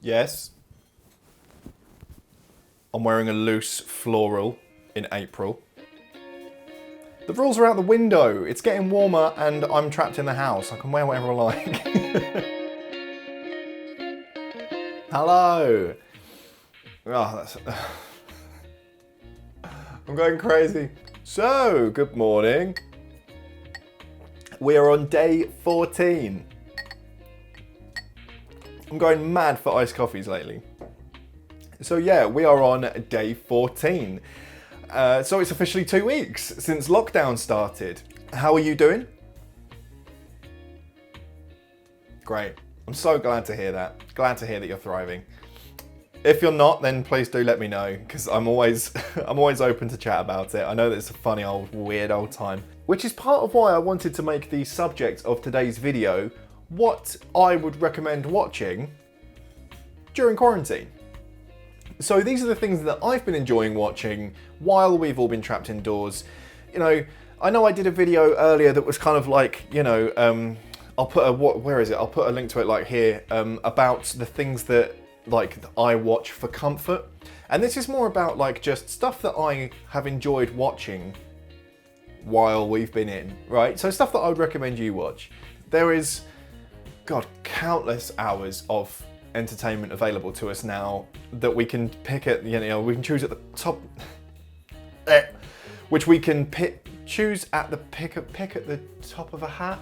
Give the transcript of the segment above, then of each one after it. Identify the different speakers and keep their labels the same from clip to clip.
Speaker 1: Yes. I'm wearing a loose floral in April. The rules are out the window. It's getting warmer and I'm trapped in the house. I can wear whatever I like. Hello. Oh, I'm going crazy. So, good morning. We are on day 14. I'm going mad for iced coffees lately. So yeah, we are on day 14. So it's officially 2 weeks since lockdown started. How are you doing? Great. I'm so glad to hear that. Glad to hear that you're thriving. If you're not, then please do let me know, because I'm always open to chat about it. I know that it's a funny old, weird old time. Which is part of why I wanted to make the subject of today's video what I would recommend watching during quarantine. So these are the things that I've been enjoying watching while we've all been trapped indoors. You know, I know I did a video earlier that was kind of like, you know, I'll put a link to it like here, about the things that like I watch for comfort. And this is more about like just stuff that I have enjoyed watching while we've been in, right? So stuff that I would recommend you watch. There is, God, countless hours of entertainment available to us now that we can pick at, you know, we can choose at the top, which we can choose at the pick at the top of a hat,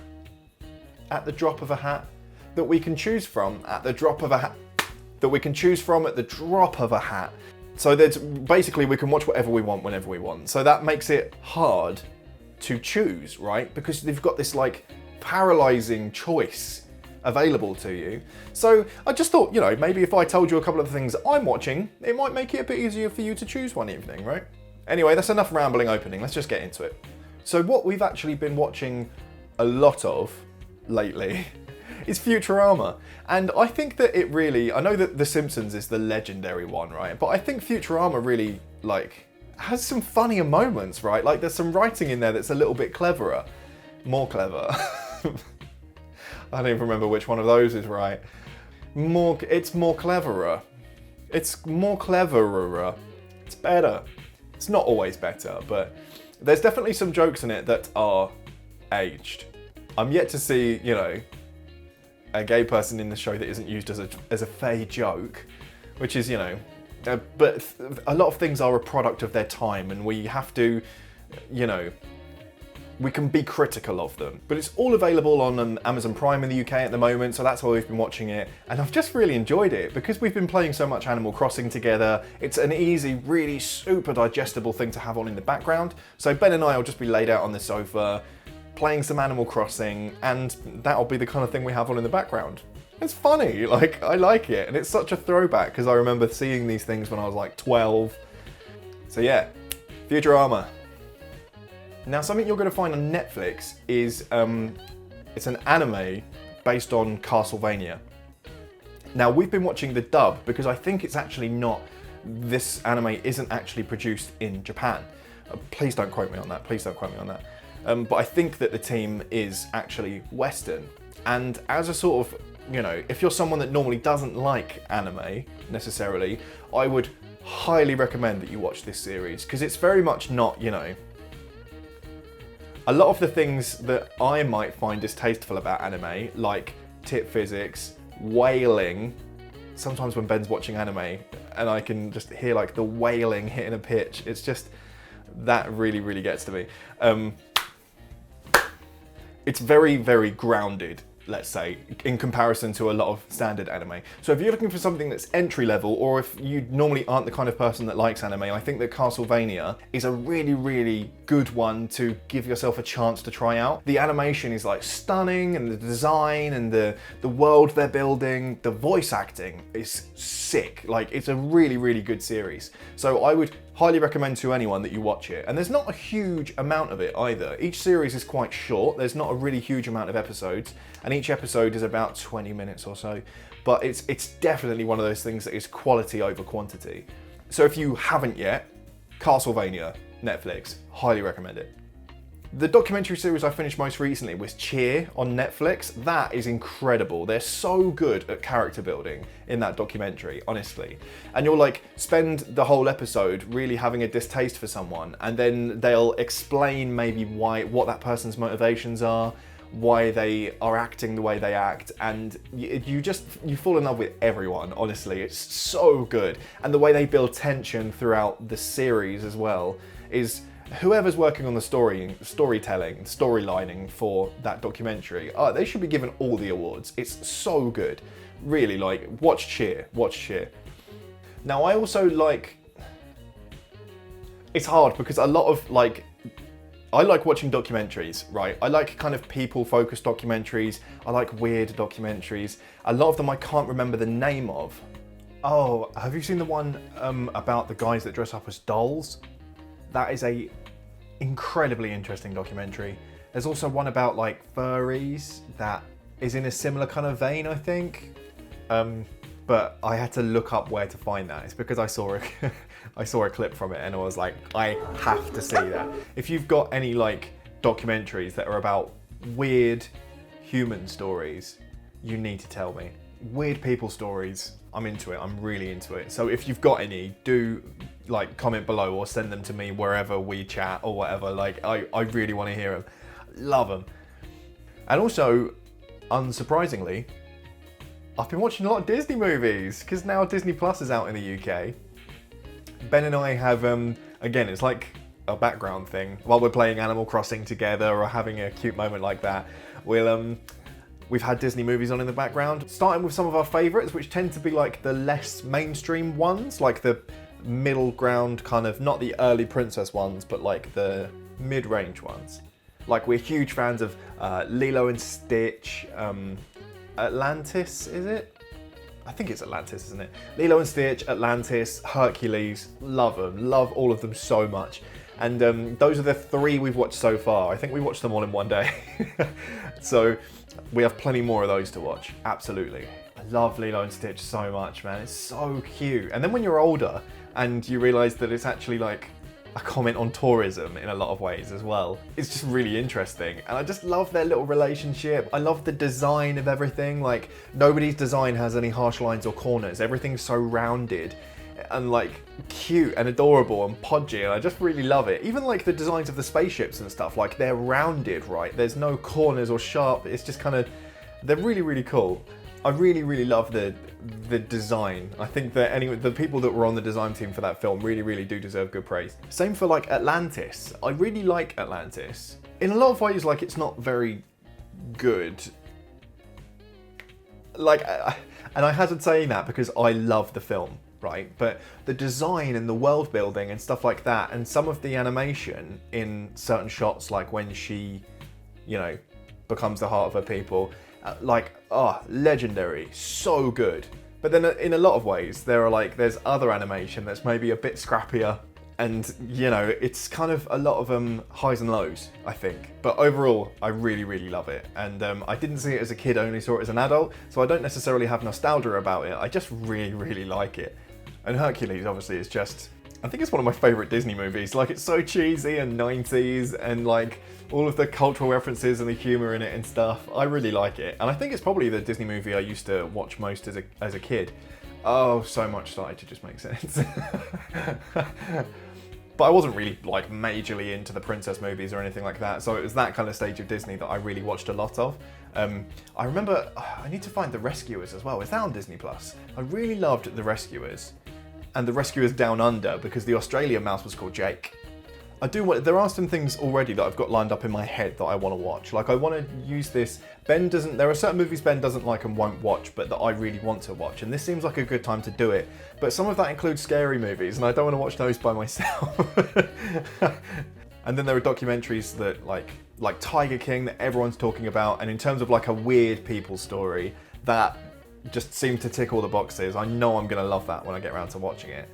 Speaker 1: at the drop of a hat, that we can choose from at the drop of a hat, that we can choose from at the drop of a hat. So that's basically we can watch whatever we want whenever we want. So that makes it hard to choose, right? Because they've got this like paralyzing choice available to you. So I just thought, you know, maybe if I told you a couple of the things I'm watching, it might make it a bit easier for you to choose one evening, right? Anyway, that's enough rambling opening. Let's just get into it. So what we've actually been watching a lot of lately is Futurama. And I think that it really, I know that The Simpsons is the legendary one, right? But I think Futurama really, like, has some funnier moments, right? Like there's some writing in there that's a little bit cleverer. More clever. I don't even remember which one of those is right. It's more cleverer. It's more cleverer. It's better. It's not always better, but there's definitely some jokes in it that are aged. I'm yet to see, you know, a gay person in the show that isn't used as a fey joke, which is, you know, but a lot of things are a product of their time and we have to, you know, we can be critical of them. But it's all available on Amazon Prime in the UK at the moment, so that's why we've been watching it. And I've just really enjoyed it because we've been playing so much Animal Crossing together. It's an easy, really super digestible thing to have on in the background. So Ben and I will just be laid out on the sofa, playing some Animal Crossing, and that'll be the kind of thing we have on in the background. It's funny, like, I like it, and it's such a throwback because I remember seeing these things when I was like 12. So yeah, Futurama. Now, something you're going to find on Netflix is, it's an anime based on Castlevania. Now, we've been watching the dub because I think it's actually not, this anime isn't actually produced in Japan. Please don't quote me on that, please don't quote me on that. But I think that the team is actually Western. And as a sort of, you know, if you're someone that normally doesn't like anime necessarily, I would highly recommend that you watch this series because it's very much not, you know, a lot of the things that I might find distasteful about anime, like tit physics, wailing, sometimes when Ben's watching anime and I can just hear like the wailing hitting a pitch, it's just, that really, really gets to me. It's very, very grounded, let's say, in comparison to a lot of standard anime. So if you're looking for something that's entry level, or if you normally aren't the kind of person that likes anime, I think that Castlevania is a really, really good one to give yourself a chance to try out. The animation is like stunning, and the design and the world they're building, the voice acting is sick. Like, it's a really, really good series. So I would highly recommend to anyone that you watch it. And there's not a huge amount of it either. Each series is quite short. There's not a really huge amount of episodes, and each episode is about 20 minutes or so. But it's definitely one of those things that is quality over quantity. So if you haven't yet, Castlevania, Netflix, highly recommend it. The documentary series I finished most recently was Cheer on Netflix. That is incredible. They're so good at character building in that documentary, honestly. And you'll like spend the whole episode really having a distaste for someone, and then they'll explain maybe what that person's motivations are, why they are acting the way they act, and you fall in love with everyone, honestly. It's so good. And the way they build tension throughout the series as well is whoever's working on the storylining for that documentary, they should be given all the awards. It's so good. Really, like, watch Cheer. Now, I also like... It's hard because a lot of, like... I like watching documentaries, right? I like kind of people-focused documentaries. I like weird documentaries. A lot of them I can't remember the name of. Oh, have you seen the one about the guys that dress up as dolls? That is a incredibly interesting documentary. There's also one about like furries that is in a similar kind of vein, I think. But I had to look up where to find that. It's because I saw a clip from it and I was like, I have to see that. If you've got any like documentaries that are about weird human stories, you need to tell me. Weird people stories, I'm into it. I'm really into it. So if you've got any, do like comment below or send them to me wherever we chat or whatever. Like I really want to hear them. Love them. And also, unsurprisingly, I've been watching a lot of Disney movies because now Disney Plus is out in the UK. Ben and I have, again, it's like a background thing. While we're playing Animal Crossing together or having a cute moment like that, we've had Disney movies on in the background, starting with some of our favourites, which tend to be like the less mainstream ones, like the middle ground kind of, not the early princess ones, but like the mid-range ones. Like we're huge fans of Lilo and Stitch, Atlantis, is it? I think it's Atlantis, isn't it? Lilo and Stitch, Atlantis, Hercules, love them, love all of them so much. And those are the 3 we've watched so far. I think we watched them all in one day. So we have plenty more of those to watch, absolutely. I love Lilo and Stitch so much, man. It's so cute. And then when you're older and you realise that it's actually like a comment on tourism in a lot of ways as well. It's just really interesting. And I just love their little relationship. I love the design of everything. Like, nobody's design has any harsh lines or corners. Everything's so rounded and like cute and adorable and podgy, and I just really love it. Even like the designs of the spaceships and stuff, like they're rounded, right? There's no corners or sharp. It's just kind of, they're really, really cool. I really, really love the design. I think that the people that were on the design team for that film really, really do deserve good praise. Same for like Atlantis. I really like Atlantis. In a lot of ways, like it's not very good. Like, and I hadn't saying that because I love the film, right? But the design and the world building and stuff like that, and some of the animation in certain shots, like when she, you know, becomes the heart of her people, legendary, so good. But then in a lot of ways, there's other animation that's maybe a bit scrappier, and you know, it's kind of a lot of highs and lows, I think. But overall, I really, really love it. And I didn't see it as a kid, I only saw it as an adult, so I don't necessarily have nostalgia about it. I just really, really like it. And Hercules, obviously, is just, I think it's one of my favourite Disney movies. Like, it's so cheesy and 90s, and like all of the cultural references and the humour in it and stuff. I really like it. And I think it's probably the Disney movie I used to watch most as a kid. Oh, so much started to just make sense. But I wasn't really like majorly into the princess movies or anything like that. So it was that kind of stage of Disney that I really watched a lot of. I remember, I need to find The Rescuers as well. Is that on Disney Plus? I really loved The Rescuers. And The Rescuers Down Under, because the Australian mouse was called Jake. There are some things already that I've got lined up in my head that I want to watch. Like, I want to use this. There are certain movies Ben doesn't like and won't watch, but that I really want to watch. And this seems like a good time to do it. But some of that includes scary movies, and I don't want to watch those by myself. And then there are documentaries that, like Tiger King, that everyone's talking about. And in terms of like a weird people story, that just seemed to tick all the boxes. I know I'm going to love that when I get around to watching it.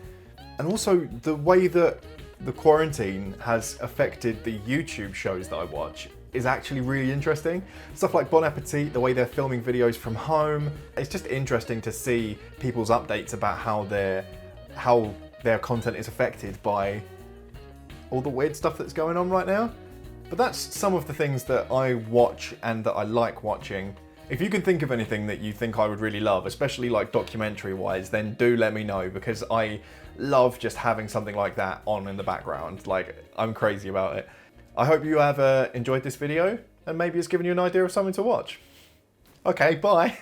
Speaker 1: And also the way that the quarantine has affected the YouTube shows that I watch is actually really interesting. Stuff like Bon Appetit, the way they're filming videos from home. It's just interesting to see people's updates about how their content is affected by all the weird stuff that's going on right now. But that's some of the things that I watch and that I like watching. If you can think of anything that you think I would really love, especially like documentary wise, then do let me know, because I love just having something like that on in the background. Like, I'm crazy about it. I hope you have enjoyed this video and maybe it's given you an idea of something to watch. Okay, bye.